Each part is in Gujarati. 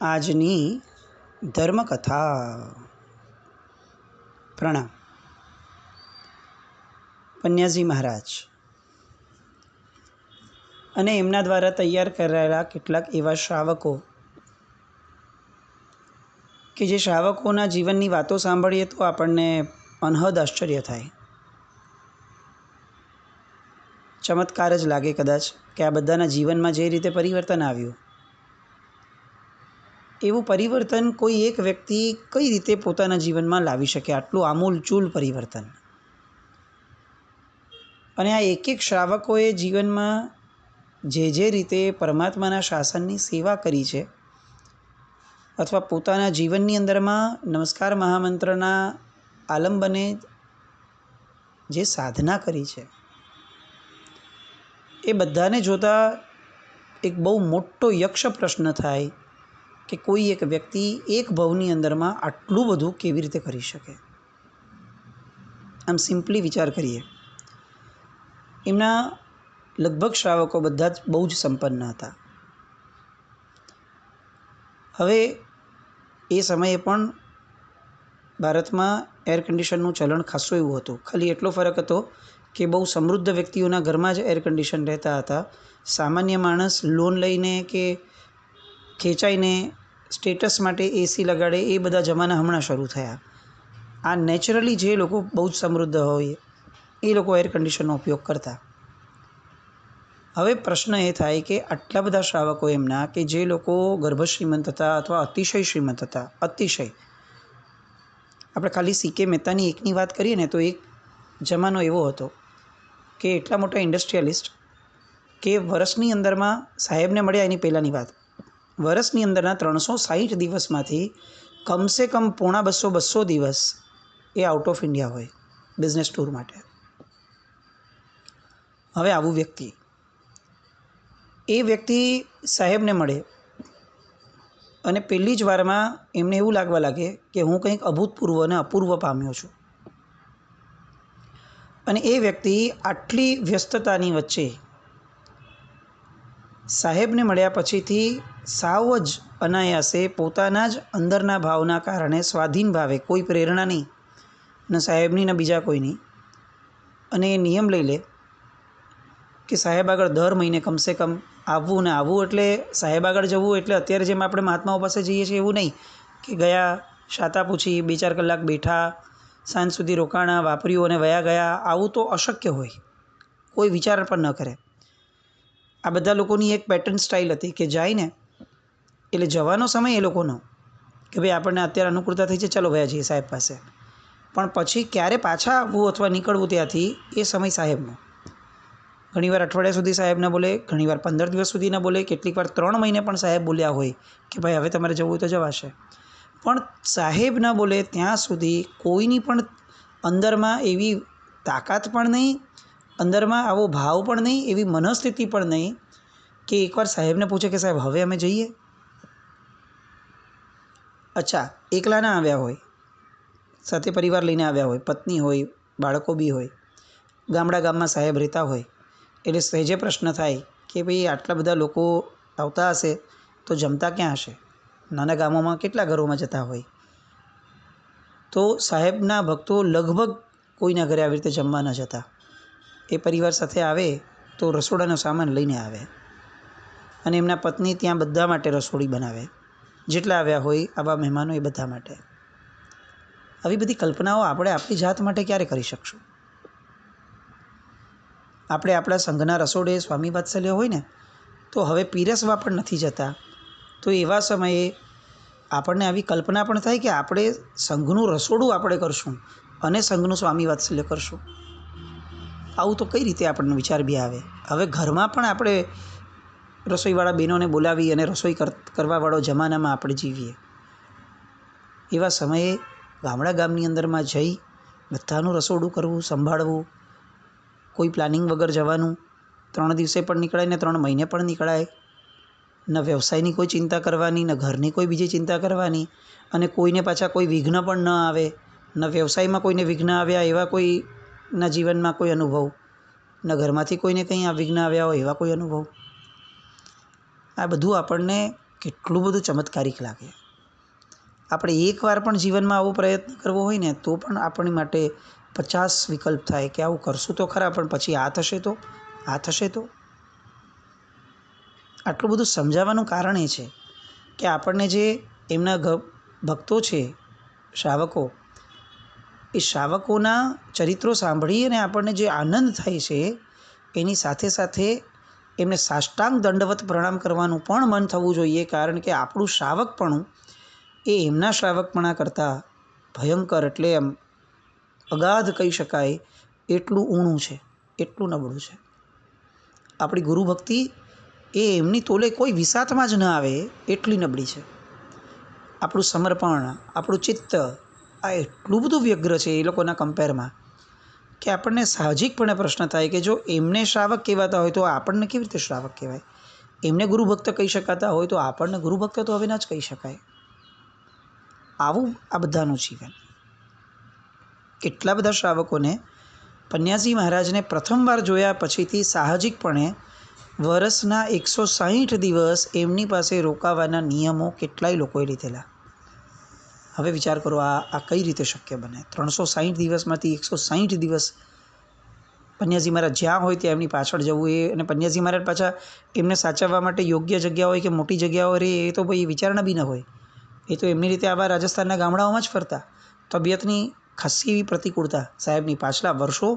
આજની ધર્મકથા. પ્રણામ. પન્યાજી મહારાજ અને એમના દ્વારા તૈયાર કરાયેલા કેટલાક એવા શ્રાવકો કે જે શ્રાવકોના જીવનની વાતો સાંભળીએ તો આપણને અનહદ આશ્ચર્ય થાય, ચમત્કાર જ લાગે કદાચ કે આ બધાના જીવનમાં જે રીતે પરિવર્તન આવ્યું, એવું પરિવર્તન કોઈ એક વ્યક્તિ કઈ રીતે પોતાના જીવનમાં લાવી શકે, આટલું આમૂલચૂલ પરિવર્તન. અને આ એક એક શ્રાવકોએ જીવનમાં જે રીતે પરમાત્માના શાસનની સેવા કરી છે અથવા પોતાના જીવનની અંદરમાં નમસ્કાર મહામંત્રના આલંબને જે સાધના કરી છે, એ બધાને જોતાં એક બહુ મોટો યક્ષ પ્રશ્ન થાય કે કોઈ એક વ્યક્તિ એક ભવની અંદરમાં આટલું બધું કેવી રીતે કરી શકે. આમ સિમ્પલી વિચાર કરીએ, એમના લગભગ શ્રાવકો બધા જ બહુ જ સંપન્ન હતા. હવે એ સમયે પણ ભારતમાં એર કન્ડિશનનું ચલણ ખાસું એવું હતું. ખાલી એટલો ફરક હતો કે બહુ સમૃદ્ધ વ્યક્તિઓના ઘરમાં જ એર કન્ડિશન રહેતા હતા. સામાન્ય માણસ લોન લઈને કે ખેંચાઈને સ્ટેટસ માટે એસી લગાડે એ બધા જમાના હમણાં શરૂ થયા. આ નેચરલી જે લોકો બહુ જ સમૃદ્ધ હોય એ લોકો એર કન્ડિશનનો ઉપયોગ કરતા. હવે પ્રશ્ન એ થાય કે આટલા બધા શ્રાવકો એમના કે જે લોકો ગર્ભ શ્રીમંત હતા અથવા અતિશય શ્રીમંત હતા. અતિશય, આપણે ખાલી સી કે મહેતાની એકની વાત કરીએ ને તો એક જમાનો એવો હતો કે એટલા મોટા ઇન્ડસ્ટ્રીયલિસ્ટ કે વર્ષની અંદરમાં સાહેબને મળ્યા એની પહેલાંની વાત, વર્ષની અંદરના 360 દિવસમાંથી કમસે કમ 250-200 દિવસ એ આઉટ ઓફ ઇન્ડિયા હોય બિઝનેસ ટૂર માટે. હવે આવું વ્યક્તિ સાહેબને મળે અને પહેલી જ વારમાં એમને એવું લાગવા લાગે કે હું કંઈક અભૂતપૂર્વ અને અપૂર્વ પામ્યો છું. અને એ વ્યક્તિ આટલી વ્યસ્તતાની વચ્ચે સાહેબને મળ્યા પછીથી સાવ જ અનાયાસે પોતાના જ અંદરના ભાવના કારણે સ્વાધીન ભાવે, કોઈ પ્રેરણા નહીં, ન સાહેબની ન બીજા કોઈની, અને એ નિયમ લઈ લે કે સાહેબ આગળ દર મહિને કમસે કમ આવવું. ને આવવું એટલે સાહેબ આગળ જવું એટલે અત્યારે જેમ આપણે મહાત્માઓ પાસે જઈએ છીએ એવું નહીં કે ગયા, શાતા પૂછી, 2-4 કલાક બેઠા, સાંજ સુધી રોકાણા, વાપર્યું અને વયા ગયા. આવું તો અશક્ય હોય, કોઈ વિચાર પણ ન કરે. આ બધા લોકોની એક પેટર્ન સ્ટાઇલ હતી કે જાય ને એટલે જવાનો સમય એ લોકોનો કે ભાઈ આપણને અત્યારે અનુકૂળતા થઈ છે, ચાલો વયા જઈએ સાહેબ પાસે. પણ પછી ક્યારે પાછા આવવું અથવા નીકળવું ત્યાંથી એ સમય સાહેબનો. ઘણીવાર અઠવાડિયા સુધી સાહેબ ન બોલે, ઘણીવાર 15 દિવસ સુધી ન બોલે, કેટલીક વાર 3 મહિને પણ સાહેબ બોલ્યા હોય કે ભાઈ હવે તમારે જવું હોય તો જવાશે. પણ સાહેબ ન બોલે ત્યાં સુધી કોઈની પણ અંદરમાં એવી તાકાત પણ નહીં, અંદરમાં આવો ભાવ પણ નહીં, એવી મનસ્થિતિ પણ નહીં કે એકવાર સાહેબને પૂછે કે સાહેબ હવે અમે જઈએ. અચ્છા, એકલા ના આવ્યા હોય, સાથે પરિવાર લઈને આવ્યા હોય, પત્ની હોય, બાળકો બી હોય, ગામમાં સાહેબ રહેતા હોય, એટલે સહેજે પ્રશ્ન થાય કે ભાઈ આટલા બધા લોકો આવતા હશે તો જમતા ક્યાં હશે? નાના ગામોમાં કેટલા ઘરોમાં જતા હોય, તો સાહેબના ભક્તો લગભગ કોઈના ઘરે આવી રીતે જમવા ન જતા. એ પરિવાર સાથે આવે તો રસોડાનો સામાન લઈને આવે અને એમના પત્ની ત્યાં બધા માટે રસોડી બનાવે, જેટલા આવ્યા હોય આવા મહેમાનો એ બધા માટે. આવી બધી કલ્પનાઓ આપણે આપણી જાત માટે ક્યારે કરી શકશું? આપણે આપણા સંઘના રસોડે સ્વામી વાત્સલ્ય હોય ને તો હવે પીરસવા પણ નથી જતા. તો એવા સમયે આપણને આવી કલ્પના પણ થાય કે આપણે સંઘનું રસોડું આપણે કરશું અને સંઘનું સ્વામી વાત્સલ્ય કરશું. આવું તો કઈ રીતે આપણને વિચાર બી આવે? હવે ઘરમાં પણ આપણે રસોઈવાળા બહેનોને બોલાવી અને રસોઈ કરવાવાળો જમાનામાં આપણે જીવીએ. એવા સમયે ગામની અંદરમાં જઈ બધાનું રસોડું કરવું, સંભાળવું, કોઈ પ્લાનિંગ વગર જવાનું. 3 દિવસે પણ નીકળાય ને 3 મહિને પણ નીકળાય. ન વ્યવસાયની કોઈ ચિંતા કરવાની, ન ઘરની કોઈ બીજી ચિંતા કરવાની, અને કોઈને પાછા કોઈ વિઘ્ન પણ ન આવે. ન વ્યવસાયમાં કોઈને વિઘ્ન આવ્યા એવા કોઈના જીવનમાં કોઈ અનુભવ, ન ઘરમાંથી કોઈને કંઈ આ વિઘ્ન આવ્યા હોય એવા કોઈ અનુભવ. આ બધું આપણને કેટલું બધું ચમત્કારિક લાગે. આપણે એકવાર પણ જીવનમાં આવો પ્રયત્ન કરવો હોય ને તો પણ આપણી માટે 50 વિકલ્પ થાય કે આવું કરશું તો ખરા, પણ પછી આ થશે તો, આ થશે તો. આટલું બધું સમજાવવાનું કારણ એ છે કે આપણને જે એમના ભક્તો છે, શ્રાવકો, એ શ્રાવકોના ચરિત્રો સાંભળી અને આપણને જે આનંદ થાય છે એની સાથે સાથે એમને સાષ્ટાંગ દંડવત પ્રણામ કરવાનું પણ મન થવું જોઈએ, કારણ કે આપણું શ્રાવકપણું એ એમના શ્રાવકપણા કરતાં ભયંકર, એટલે એમ અગાધ કહી શકાય એટલું ઊણું છે, એટલું નબળું છે. આપણી ગુરુભક્તિ એ એમની તોલે કોઈ વિસાતમાં જ ન આવે એટલી નબળી છે. આપણું સમર્પણ, આપણું ચિત્ત આ એટલું બધું વ્યગ્ર છે એ લોકોના કમ્પેરમાં કે આપણને સાહજિકપણે પ્રશ્ન થાય કે જો એમને શ્રાવક કહેવાતા હોય તો આપણને કેવી રીતે શ્રાવક કહેવાય? એમને ગુરુભક્ત કહી શકાતા હોય તો આપણને ગુરુભક્ત તો હવે ના જ કહી શકાય. આવું આ બધાનું જીવન. કેટલા બધા શ્રાવકોને પન્યાસી મહારાજને પ્રથમવાર જોયા પછીથી સાહજિકપણે વર્ષના 160 દિવસ એમની પાસે રોકાવાના નિયમો કેટલાય લોકોએ લીધેલા. હવે વિચાર કરો આ કઈ રીતે શક્ય બને? 360 દિવસમાંથી 160 દિવસ પન્યાસી મહારાજ જ્યાં હોય ત્યાં એમની પાછળ જવું, એ અને પન્યાસી મહારાજ પાછા એમને સાચવવા માટે યોગ્ય જગ્યા હોય કે મોટી જગ્યાઓ રહે એ તો ભાઈ વિચારણા બી ન હોય. એ તો એમની રીતે આવા રાજસ્થાનના ગામડાઓમાં જ ફરતા. તબિયતની ખાસી એવી પ્રતિકૂળતા સાહેબની, પાછલા વર્ષો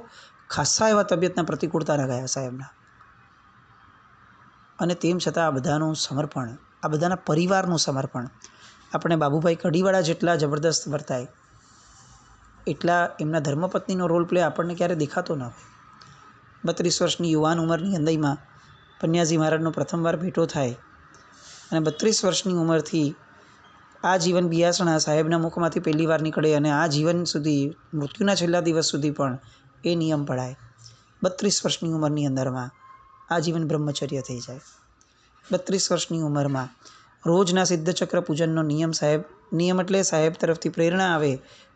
ખાસા એવા તબિયતના પ્રતિકૂળતાના ગયા સાહેબના, અને તેમ છતાં આ બધાનું સમર્પણ, આ બધાના પરિવારનું સમર્પણ. આપણે બાબુભાઈ કડીવાળા જેટલા જબરદસ્ત વર્તાય એટલા એમના ધર્મપત્નીનો રોલ પ્લે આપણને ક્યારે દેખાતો ન હોય. 32 વર્ષની યુવાન ઉંમરની અંદરમાં પન્યાસી મહારાજનો પ્રથમવાર ભેટો થાય અને 32 વર્ષની ઉંમરથી આ જીવન બિયાસણા સાહેબના મુખમાંથી પહેલી વાર નીકળે અને આ જીવન સુધી, મૃત્યુના છેલ્લા દિવસ સુધી પણ એ નિયમ પડાય. 32 વર્ષની ઉંમરની અંદરમાં આ જીવન બ્રહ્મચર્ય થઈ જાય. 32 વર્ષની ઉંમરમાં રોજના સિદ્ધચક્ર પૂજનનો નિયમ એટલે સાહેબ તરફથી પ્રેરણા આવે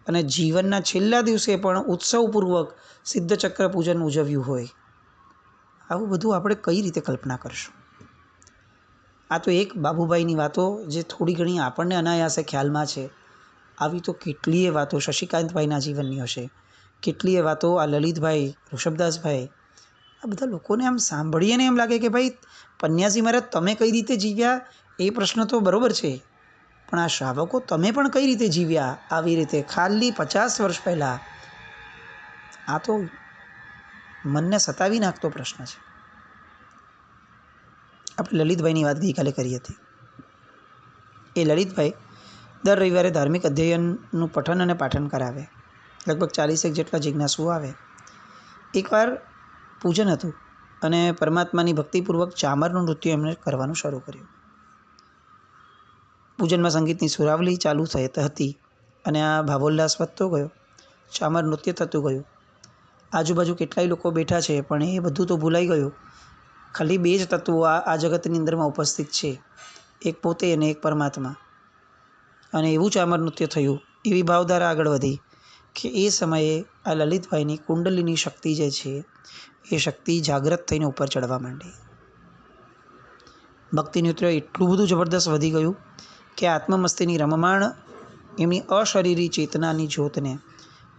અને જીવનના છેલ્લા દિવસે પણ ઉત્સવપૂર્વક સિદ્ધચક્ર પૂજન ઉજવ્યું હોય. આવું બધું આપણે કઈ રીતે કલ્પના કરશું? આ તો એક બાબુભાઈની વાતો જે થોડી ઘણી આપણને અનાયાસે ખ્યાલમાં છે. આવી તો કેટલીય વાતો શશિકાંતભાઈના જીવનની હશે, કેટલીય વાતો આ લલિતભાઈ, ઋષભદાસભાઈ, આ બધા લોકોને આમ સાંભળીએ ને એમ લાગે કે ભાઈ પન્યાસી મહારાજ તમે કઈ રીતે જીવ્યા એ પ્રશ્ન તો બરાબર છે, પણ આ શ્રાવકો તમે પણ કઈ રીતે જીવ્યા આવી રીતે ખાલી 50 વર્ષ પહેલાં? આ તો મનને સતાવી નાખતો પ્રશ્ન છે. આપણે લલિતભાઈની વાત ગઈકાલે કરી હતી. એ લલિતભાઈ દર રવિવારે ધાર્મિક અધ્યયનનું પઠન અને પાઠન કરાવે. લગભગ 40 જેટલા જિજ્ઞાસુઓ આવે. એકવાર પૂજન હતું અને પરમાત્માની ભક્તિપૂર્વક ચામરનું નૃત્ય એમણે કરવાનું શરૂ કર્યું. પૂજનમાં સંગીતની સુરાવલી ચાલુ હતી અને આ ભાવોલ્લાસ વધતો ગયો. ચામર નૃત્ય થતું ગયું. આજુબાજુ કેટલાય લોકો બેઠા છે, પણ એ બધું તો ભૂલાઈ ગયું. ખાલી બે જ તત્વો આ જગતની અંદરમાં ઉપસ્થિત છે, એક પોતે અને એક પરમાત્મા. અને એવું ચામર નૃત્ય થયું, એવી ભાવધારા આગળ વધી કે એ સમયે આ લલિતભાઈની કુંડલીની શક્તિ જે છે એ શક્તિ જાગ્રત થઈને ઉપર ચડવા માંડી. ભક્તિ નૃત્ય એટલું બધું જબરદસ્ત વધી ગયું કે આત્મમસ્તીની રમમાણ એમની અશરીરી ચેતનાની જ્યોતને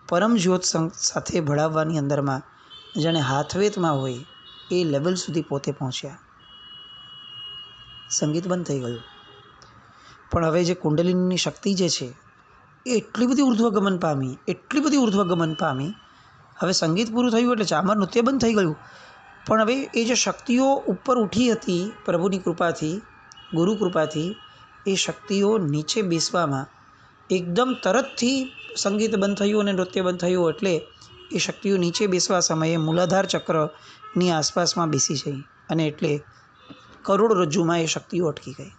પરમ જ્યોત સાથે ભળાવવાની અંદરમાં જાણે હાથવેતમાં હોય એ લેવલ સુધી પોતે પહોંચ્યા. સંગીત બંધ થઈ ગયું, પણ હવે જે કુંડલિનીની શક્તિ જે છે એ એટલી બધી ઉર્ધ્વગમન પામી. હવે સંગીત પૂરું થયું એટલે ચામર નૃત્ય બંધ થઈ ગયું, પણ હવે એ જે શક્તિઓ ઉપર ઉઠી હતી પ્રભુની કૃપાથી, ગુરુ કૃપાથી, એ શક્તિઓ નીચે બેસવામાં એકદમ તરતથી સંગીત બંધ થયું અને નૃત્ય બંધ થયું એટલે એ શક્તિઓ નીચે બેસવા સમયે મૂલાધાર ચક્રની આસપાસમાં બેસી જઈ અને એટલે કરોડરજ્જુમાં એ શક્તિઓ અટકી ગઈ.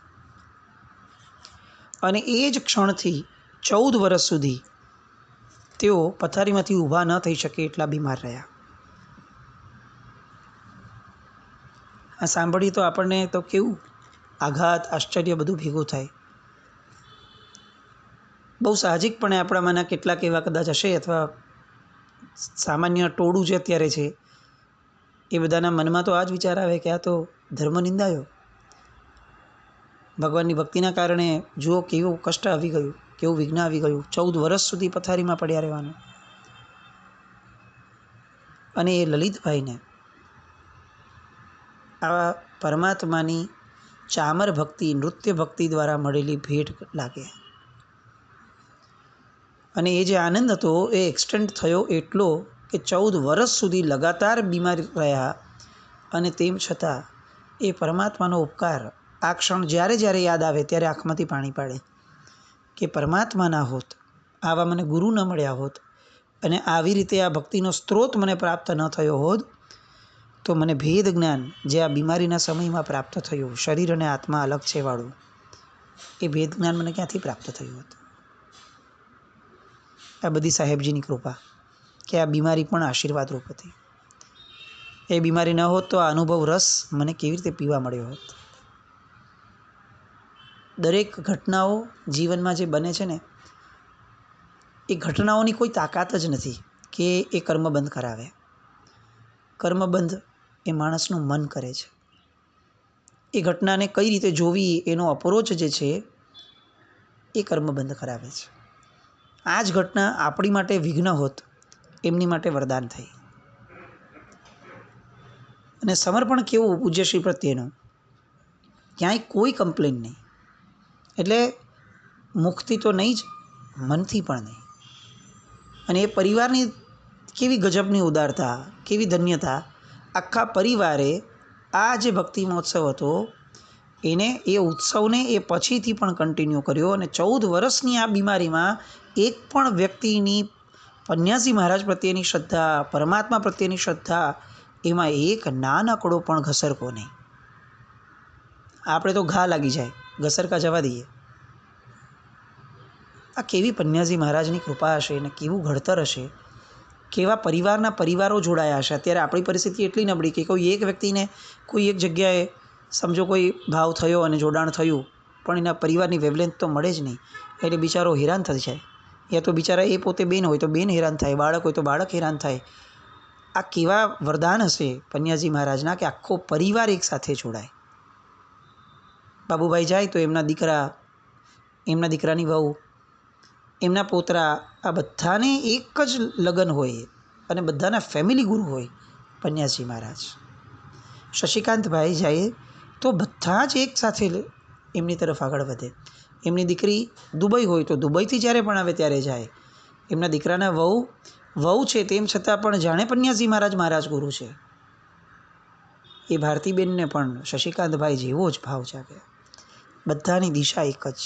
અને એ જ ક્ષણથી 14 વર્ષ સુધી તેઓ પથારીમાંથી ઊભા ન થઈ શકે એટલા બીમાર રહ્યા. આ સાંભળીએ તો આપણને તો કેવું આઘાત, આશ્ચર્ય બધું ભેગું થાય. બહુ સાહજિકપણે આપણામાંના કેટલાક એવા કદાચ હશે અથવા સામાન્ય ટોળું જે અત્યારે છે એ બધાના મનમાં તો આ જ વિચાર આવે કે આ તો ધર્મ નિંદાયો. ભગવાનની ભક્તિના કારણે જુઓ કેવું કષ્ટ આવી ગયું, કેવું વિઘ્ન આવી ગયું. 14 વર્ષ સુધી પથારીમાં પડ્યા રહેવાનું. અને એ લલિતભાઈને આ પરમાત્માની ચામર ભક્તિ, નૃત્ય ભક્તિ દ્વારા મળેલી ભેટ લાગે. અને એ જે આનંદ હતો એ એક્સટેન્ડ થયો એટલો કે 14 વર્ષ સુધી લગાતાર બીમાર રહ્યા. અને તેમ છતાં એ પરમાત્માનો ઉપકાર આ ક્ષણ જ્યારે જ્યારે યાદ આવે ત્યારે આંખમાંથી પાણી પાડે કે પરમાત્મા ના હોત, આવા મને ગુરુ ન મળ્યા હોત અને આવી રીતે આ ભક્તિનો સ્ત્રોત મને પ્રાપ્ત ન થયો હોત તો મને ભેદ જ્ઞાન જે આ બીમારીના સમયમાં પ્રાપ્ત થયું, શરીર અને આત્મા અલગ છે વાળું, એ ભેદ જ્ઞાન મને ક્યાંથી પ્રાપ્ત થયું હતું. આ બધી સાહેબજીની કૃપા કે આ બીમારી પણ આશીર્વાદરૂપ હતી. એ બીમારી ન હોત તો આ અનુભવ રસ મને કેવી રીતે પીવા મળ્યો હોત. દરેક ઘટનાઓ જીવનમાં જે બને છે ને એ ઘટનાઓની કોઈ તાકાત જ નથી કે એ કર્મબંધ કરાવે. કર્મબંધ એ માણસનું મન કરે છે. એ ઘટનાને કઈ રીતે જોવી એનો અપ્રોચ જે છે એ કર્મબંધ કરાવે છે. આ જ ઘટના આપણી માટે વિઘ્ન હોત, એમની માટે વરદાન થઈ. અને સમર્પણ કેવું પૂજ્યશ્રી પ્રત્યેનું, ક્યાંય કોઈ કમ્પ્લેન નહીં. એટલે મુખથી તો નહીં જ, મનથી પણ નહીં. અને એ પરિવારની કેવી ગજબની ઉદારતા, કેવી ધન્યતા. આખા પરિવારે આ જે ભક્તિ મહોત્સવ હતો એને, એ ઉત્સવને એ પછીથી પણ કન્ટિન્યુ કર્યો. અને 14 વર્ષની આ બીમારીમાં એક પણ વ્યક્તિની પન્યાસી મહારાજ પ્રત્યેની શ્રદ્ધા, પરમાત્મા પ્રત્યેની શ્રદ્ધા, એમાં એક નાનકડો પણ ઘસરકો નહીં. આપણે તો ઘા લાગી જાય, ઘસરકા જવા દઈએ. આ કેવી પન્યાસી મહારાજની કૃપા હશે અને કેવું ઘડતર હશે, કેવા પરિવારો જોડાયા હશે. અત્યારે આપણી પરિસ્થિતિ એટલી નબળી કે કોઈ એક વ્યક્તિને કોઈ એક જગ્યાએ સમજો કોઈ ભાવ થયો અને જોડાણ થયું, પણ એના પરિવારની વેવલેન્થ તો મળે જ નહીં. એટલે બિચારો હેરાન થઈ જાય. યા તો બિચારા એ પોતે બેન હોય તો બેન હેરાન થાય, બાળક હોય તો બાળક હેરાન થાય. આ કેવા વરદાન હશે પન્યાજી મહારાજના કે આખો પરિવાર એક સાથે જોડાય. બાબુભાઈ જાય તો એમના દીકરા, એમના દીકરાની વહુ, એમના પોતરા, આ બધાને એક જ લગ્ન હોય અને બધાના ફેમિલી ગુરુ હોય પન્યાજી મહારાજ. શશિકાંતભાઈ જાય તો બધા જ એક સાથે એમની તરફ આગળ વધે. એમની દીકરી દુબઈ હોય તો દુબઈથી જ્યારે પણ આવે ત્યારે જાય. એમના દીકરાના વહુ છે તેમ છતાં પણ જાણે પન્યાજી મહારાજ ગુરુ છે. એ ભારતીબેનને પણ શશિકાંતભાઈ જેવો જ ભાવ જાગે. બધાની દિશા એક જ.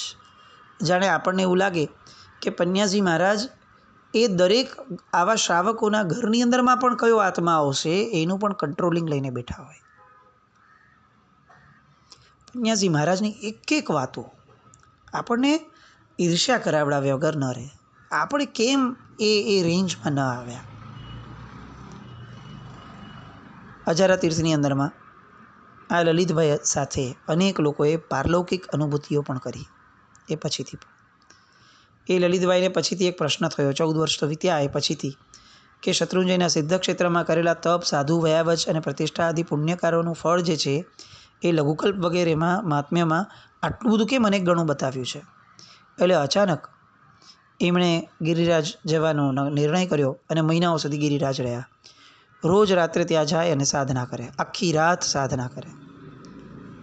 જાણે આપણને એવું લાગે કે પન્યાજી મહારાજ એ દરેક આવા શ્રાવકોના ઘરની અંદરમાં પણ કયો આત્મા આવશે એનું પણ કંટ્રોલિંગ લઈને બેઠા હોય. પન્યાજી મહારાજની એક એક વાતો આપણને ઈર્ષ્યા કરાવડાવ્યા વગર ન રહે. આપણે કેમ એ રેન્જમાં ન આવ્યા. અજારા તીર્થની અંદરમાં આ લલિતભાઈ સાથે અનેક લોકોએ પારલૌકિક અનુભૂતિઓ પણ કરી. એ પછીથી પણ એ લલિતભાઈને પછીથી એક પ્રશ્ન થયો, 14 વર્ષ તો વીત્યા એ પછીથી, કે શત્રુંજયના સિદ્ધક્ષેત્રમાં કરેલા તપ, સાધુ, વયાવચ અને પ્રતિષ્ઠા આદિ પુણ્યકારોનું ફળ જે છે એ લઘુકલ્પ વગેરેમાં મહાત્મ્યમાં આટલું બધું કેમ અનેક ગણું બતાવ્યું છે. એટલે અચાનક એમણે ગિરિરાજ જવાનો નિર્ણય કર્યો અને મહિનાઓ સુધી ગિરિરાજ રહ્યા. રોજ રાત્રે ત્યાં જાય અને સાધના કરે, આખી રાત સાધના કરે.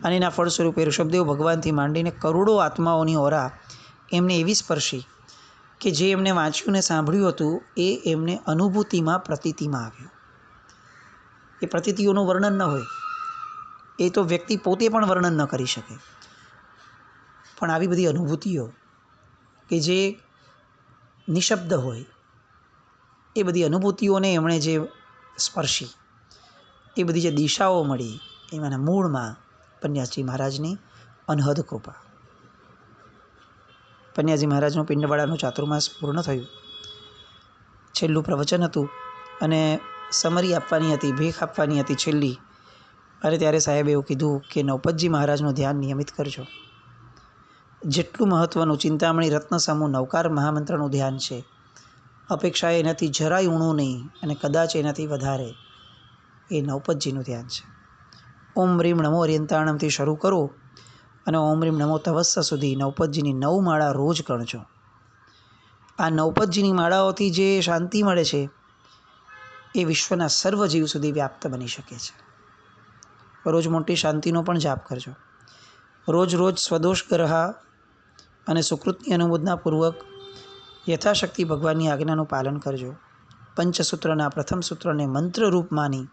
અને એના ફળ સ્વરૂપે ઋષભદેવ ભગવાનથી માંડીને કરોડો આત્માઓની ઓરા એમને એવી સ્પર્શી કે જે એમને વાંચ્યું ને સાંભળ્યું હતું એ એમને અનુભૂતિમાં, પ્રતીતિમાં આવ્યું. એ પ્રતીતિઓનું વર્ણન ન હોય, એ તો વ્યક્તિ પોતે પણ વર્ણન ન કરી શકે. પણ આવી બધી અનુભૂતિઓ કે જે નિશબ્દ હોય, એ બધી અનુભૂતિઓને એમણે જે સ્પર્શી, એ બધી જે દિશાઓ મળી, એમાંના મૂળમાં પન્યાજી મહારાજની અનહદ કૃપા. પન્યાજી મહારાજનું પિંડવાડાનું ચાતુર્માસ પૂર્ણ થયું. છેલ્લું પ્રવચન હતું અને સમરી આપવાની હતી, ભેખ આપવાની હતી છેલ્લી. અને ત્યારે સાહેબે એવું કીધું કે નવપતજી મહારાજનું ધ્યાન નિયમિત કરજો. જેટલું મહત્ત્વનું ચિંતામણી રત્ન સમૂહ નવકાર મહામંત્રનું ધ્યાન છે, અપેક્ષા એનાથી જરાય ઊણું નહીં અને કદાચ એનાથી વધારે એ નવપતજીનું ધ્યાન છે. ઓમ રીમ નમો અર્યંતાણમથી શરૂ કરો અને ઓમ રીમ નમો તવસ્સ સુધી નવપતજીની 9 માળા રોજ ગણજો. આ નવપતજીની માળાઓથી જે શાંતિ મળે છે એ વિશ્વના સર્વ જીવ સુધી વ્યાપ્ત બની શકે છે. રોજ મોટી શાંતિનો પણ જાપ કરજો. રોજ સ્વદોષ ગ્રહા અને સુકૃતની અનુમોદનાપૂર્વક યથાશક્તિ ભગવાનની આજ્ઞાનું પાલન કરજો. પંચસૂત્રના પ્રથમ સૂત્રને મંત્રરૂપ માની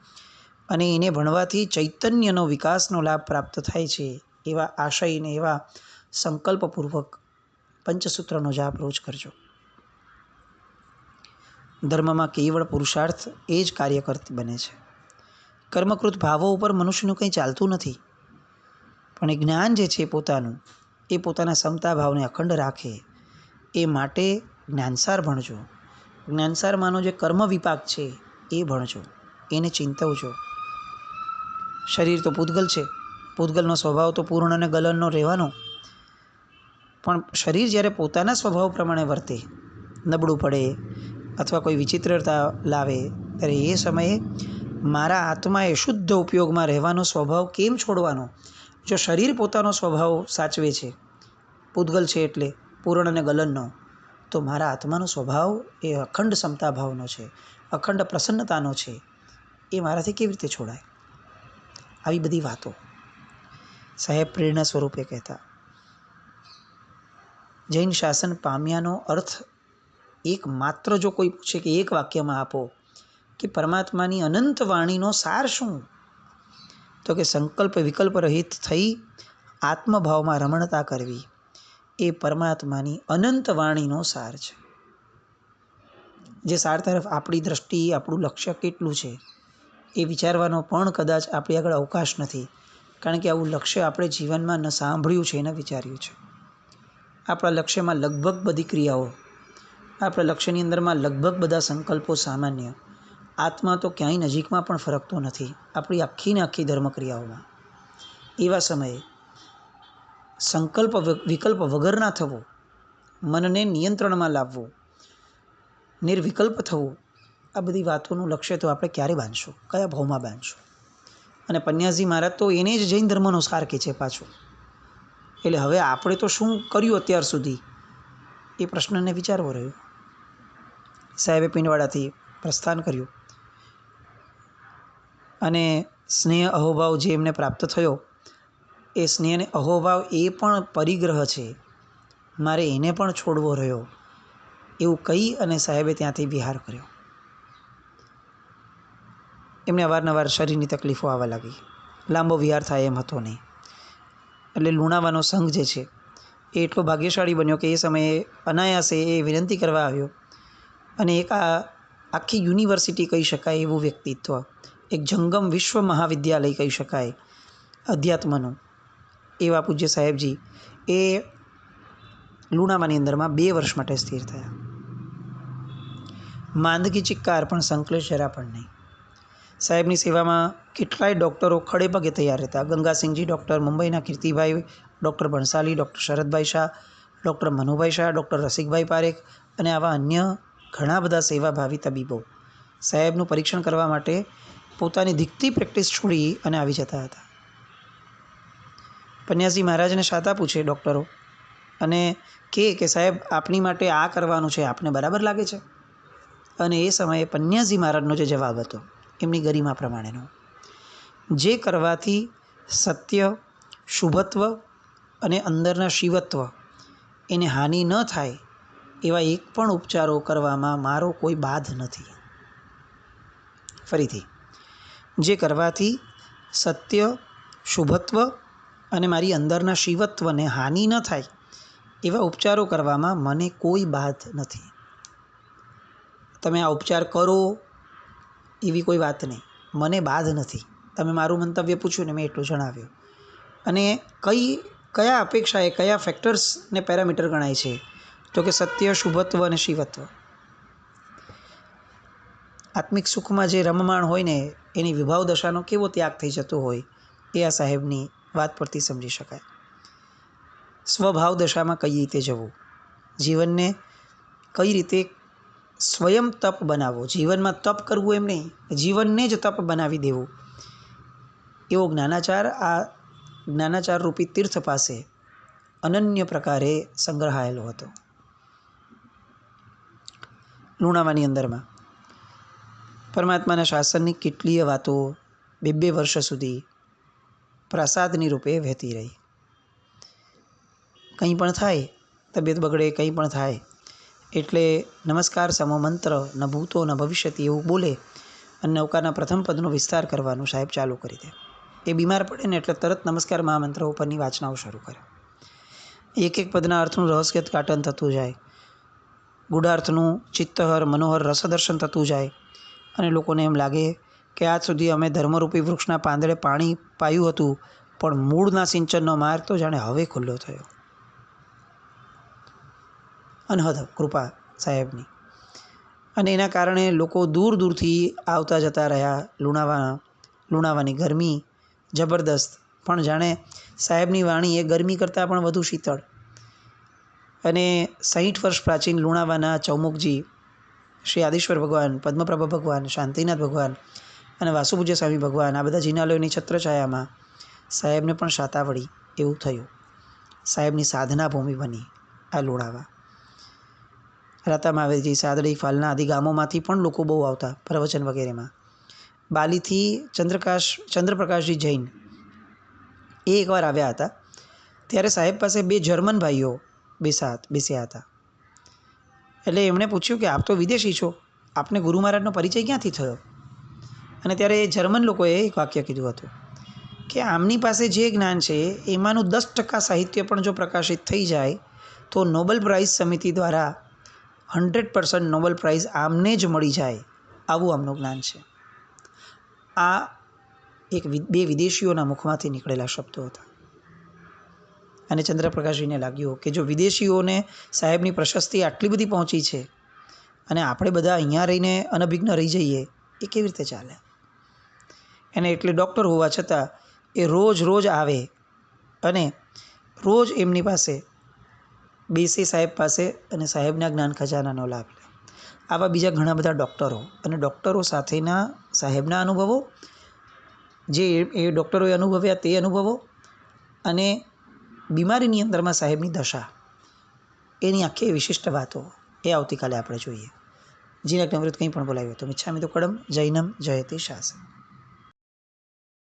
અને એને ભણવાથી ચૈતન્યનો વિકાસનો લાભ પ્રાપ્ત થાય છે એવા આશયને એવા સંકલ્પપૂર્વક પંચસૂત્રનો જાપ રોજ કરજો. ધર્મમાં કેવળ પુરુષાર્થ એ જ કાર્યકર્તી બને છે. કર્મકૃત ભાવો ઉપર મનુષ્યનું કંઈ ચાલતું નથી. પણ એ જ્ઞાન જે છે પોતાનું, એ પોતાના સમતા ભાવને અખંડ રાખે એ માટે જ્ઞાનસાર ભણજો. જ્ઞાનસારમાંનો જે કર્મ વિપાક છે એ ભણજો, એને ચિંતવજો. શરીર તો પૂતગલ છે, પૂતગલનો સ્વભાવ તો પૂર્ણ અને ગલનનો રહેવાનો. પણ શરીર જ્યારે પોતાના સ્વભાવ પ્રમાણે વર્તે, નબળું પડે અથવા કોઈ વિચિત્રતા લાવે, ત્યારે એ સમયે મારા આત્માએ શુદ્ધ ઉપયોગમાં રહેવાનો સ્વભાવ કેમ છોડવાનો? જો શરીર પોતાનો સ્વભાવ સાચવે છે, પૂતગલ છે એટલે પૂર્ણ અને ગલનનો, તો મારા આત્માનો સ્વભાવ એ અખંડ સમતા ભાવનો છે, અખંડ પ્રસન્નતાનો છે. એ મારાથી કેવી રીતે છોડાય? આવી બધી વાતો સાહેબ પ્રેરણા સ્વરૂપે કહેતા. જૈન શાસન પામ્યાનો અર્થ એક માત્ર જો કોઈ પૂછે કે એક વાક્યમાં આપો કે પરમાત્માની અનંત વાણીનો સાર શું, તો કે સંકલ્પ વિકલ્પ રહિત થઈ આત્મભાવમાં રમણતા કરવી એ પરમાત્માની અનંત વાણીનો સાર છે. જે સાર તરફ આપણી દ્રષ્ટિ, આપણું લક્ષ્ય કેટલું છે એ વિચારવાનો પણ કદાચ આપણી આગળ અવકાશ નથી. કારણ કે આવું લક્ષ્ય આપણે જીવનમાં ન સાંભળ્યું છે, ન વિચાર્યું છે. આપણા લક્ષ્યમાં લગભગ બધી ક્રિયાઓ, આપણા લક્ષ્યની અંદરમાં લગભગ બધા સંકલ્પો સામાન્ય. આત્મા તો ક્યાંય નજીકમાં પણ ફરકતો નથી આપણી આખી ને આખી ધર્મક્રિયાઓમાં. એવા સમયે સંકલ્પ વિકલ્પ વગરના થવો, મનને નિયંત્રણમાં લાવવું, નિર્વિકલ્પ થવું, આ બધી વાતોનું લક્ષ્ય તો આપણે ક્યારે બાંધશું, કયા ભાવમાં બાંધશું? અને પન્યાસજી મહારાજ તો એને જ જૈન ધર્મનો સાર કહે છે પાછું. એટલે હવે આપણે તો શું કર્યું અત્યાર સુધી એ પ્રશ્નને વિચારવો રહ્યો. સાહેબે પિંડવાડાથી પ્રસ્થાન કર્યું અને સ્નેહ અહોભાવ જે એમને પ્રાપ્ત થયો, એ સ્નેહ અને અહોભાવ એ પણ પરિગ્રહ છે, મારે એને પણ છોડવો રહ્યો એવું કહી અને સાહેબે ત્યાંથી વિહાર કર્યો. એમને અવારનવાર શરીરની તકલીફો આવવા લાગી. લાંબો વિહાર થાય એમ હતો નહીં. એટલે લુણાવાનો સંઘ જે છે એ એટલો ભાગ્યશાળી બન્યો કે એ સમયે અનાયાસે એ વિનંતી કરવા આવ્યો અને એક આખી યુનિવર્સિટી કહી શકાય એવું વ્યક્તિત્વ, એક જંગમ વિશ્વ મહાવિદ્યાલય કહી શકાય અધ્યાત્મનું, એવા પૂજ્ય સાહેબજી એ લુણાવાની અંદરમાં 2 વર્ષ માટે સ્થિર થયા. માંદગી ચિક્કાર પણ સંકલેશ જરા પણ નહીં. સાહેબની સેવામાં કેટલાય ડૉક્ટરો ખડે પગે તૈયાર હતા. ગંગાસિંહજી ડૉક્ટર, મુંબઈના Kirtibhai, doctor Bhansali, doctor શરદભાઈ Shah, doctor Manubhai Shah, doctor Rasikbhai Parekh અને આવા અન્ય ઘણા બધા સેવાભાવી તબીબો સાહેબનું પરીક્ષણ કરવા માટે પોતાની દીકતી પ્રેક્ટિસ છોડી અને આવી જતા હતા. પન્યાસજી મહારાજને શાતા પૂછે ડૉક્ટરો અને કે સાહેબ આપની માટે આ કરવાનું છે, આપને બરાબર લાગે છે? અને એ સમયે પન્યાસજી મહારાજનો જે જવાબ હતો એમની ગરિમા પ્રમાણેનો, જે કરવાથી સત્ય, શુભત્વ અને અંદરના શિવત્વ એને હાનિ ન થાય એવા એક પણ ઉપચારો કરવામાં મારો કોઈ બાધ નથી. ફરીથી, જે કરવાથી સત્ય, શુભત્વ અને મારી અંદરના શિવત્વને હાનિ ન થાય એવા ઉપચારો કરવામાં મને કોઈ બાધ નથી. તમે આ ઉપચાર કરો એવી કોઈ વાત નહીં, મને બાધ નથી. તમે મારું મંતવ્ય પૂછ્યું ને મેં એટલું જણાવ્યું. અને કયા અપેક્ષાએ કયા ફેક્ટર્સને પેરામીટર ગણાય છે? તો કે સત્ય, શુભત્વ અને શિવત્વ. આત્મિક સુખમાં જે રમમાણ હોય ને એની વિભાવ દશાનો કેવો ત્યાગ થઈ જતો હોય એ આ સાહેબની વાત પરથી સમજી શકાય. સ્વભાવ દશામાં કઈ રીતે જવું, જીવનને કઈ રીતે સ્વયં તપ બનાવવો, જીવનમાં તપ કરવું એમ નહીં, જીવનને જ તપ બનાવી દેવું, એવો જ્ઞાનાચાર આ જ્ઞાનાચાર રૂપી તીર્થ પાસે અનન્ય પ્રકારે સંગ્રહાયેલો હતો. લુણાવાની અંદરમાં પરમાત્માના શાસનની કેટલીય વાતો 2 વર્ષ સુધી પ્રસાદની રૂપે વહેતી રહી. કંઈ પણ થાય, તબિયત બગડે, કંઈ પણ થાય એટલે નમસ્કાર સમો મંત્ર ન ભૂતો ન ભવિષ્યતિ એવું બોલે અને નૌકાના પ્રથમ પદનો વિસ્તાર કરવાનું સાહેબ ચાલુ કરી દે. એ બીમાર પડે ને એટલે તરત નમસ્કાર મહામંત્ર ઉપરની વાચનાઓ શરૂ કરે. એક એક પદના અર્થનું રહસ્યોદ્ઘાટન થતું જાય, ગૂઢાર્થનું ચિત્તહર મનોહર રસદર્શન થતું જાય અને લોકોને એમ લાગે કે આજ સુધી અમે ધર્મરૂપી વૃક્ષના પાંદડે પાણી પાયું હતું, પણ મૂળના સિંચનનો માર્ગ તો જાણે હવે ખુલ્લો થયો. અનહદ કૃપા સાહેબની. અને એના કારણે લોકો દૂર દૂરથી આવતા જતા રહ્યા. લુણાવાની ગરમી જબરદસ્ત, પણ જાણે સાહેબની વાણી એ ગરમી કરતાં પણ વધુ શીતળ. અને 60 વર્ષ પ્રાચીન લુણાવાના ચૌમુખજી, શ્રી આદિશ્વર ભગવાન, પદ્મપ્રભા ભગવાન, શાંતિનાથ ભગવાન અને વાસુપૂજ્ય સ્વામી ભગવાન, આ બધા જિનાલયોની છત્રછાયામાં સાહેબને પણ શાતાવળી એવું થયું. સાહેબની સાધના ભૂમિ બની આ લુણાવા. રાતામાવેજી, સાદડી, ફાલના આદિ ગામોમાંથી પણ લોકો બહુ આવતા પ્રવચન વગેરેમાં. બાલીથી ચંદ્રપ્રકાશજી જૈન એ એકવાર આવ્યા હતા. ત્યારે સાહેબ પાસે 2 જર્મન ભાઈઓ બેસ્યા હતા. એટલે એમણે પૂછ્યું કે આપ તો વિદેશી છો, આપને ગુરુ મહારાજનો પરિચય ક્યાંથી થયો? અને ત્યારે એ જર્મન લોકોએ એક વાક્ય કીધું હતું કે આમની પાસે જે જ્ઞાન છે એમાંનું 10% સાહિત્ય પણ જો પ્રકાશિત થઈ જાય તો નોબેલ પ્રાઇઝ સમિતિ દ્વારા 100% નોબેલ પ્રાઇઝ આમને જ મળી જાય, આવું આમનું જ્ઞાન છે. આ 2 વિદેશીઓના મુખમાંથી નીકળેલા શબ્દો હતા. અને ચંદ્રપ્રકાશજીને લાગ્યું કે જો વિદેશીઓને સાહેબની પ્રશસ્તિ આટલી બધી પહોંચી છે અને આપણે બધા અહીંયા રહીને અનભિજ્ઞ રહી જઈએ, એ કેવી રીતે ચાલે? અને એટલે ડૉક્ટર હોવા છતાં એ રોજ આવે અને રોજ એમની પાસે બેસે, સાહેબ પાસે, અને સાહેબના જ્ઞાન ખજાનાનો લાભ લે. આવા બીજા ઘણા બધા ડૉક્ટરો અને ડૉક્ટરો સાથેના સાહેબના અનુભવો, જે એ ડૉક્ટરોએ અનુભવ્યા તે અનુભવો, અને બીમારીની અંદરમાં સાહેબની દશા, એની આખી વિશિષ્ટ વાતો એ આવતીકાલે આપણે જોઈએ. જીનક નવૃત્ત કંઈ પણ બોલાવ્યો તો મિચ્છામિ દુક્કડમ જૈનમ જયતે શાસન.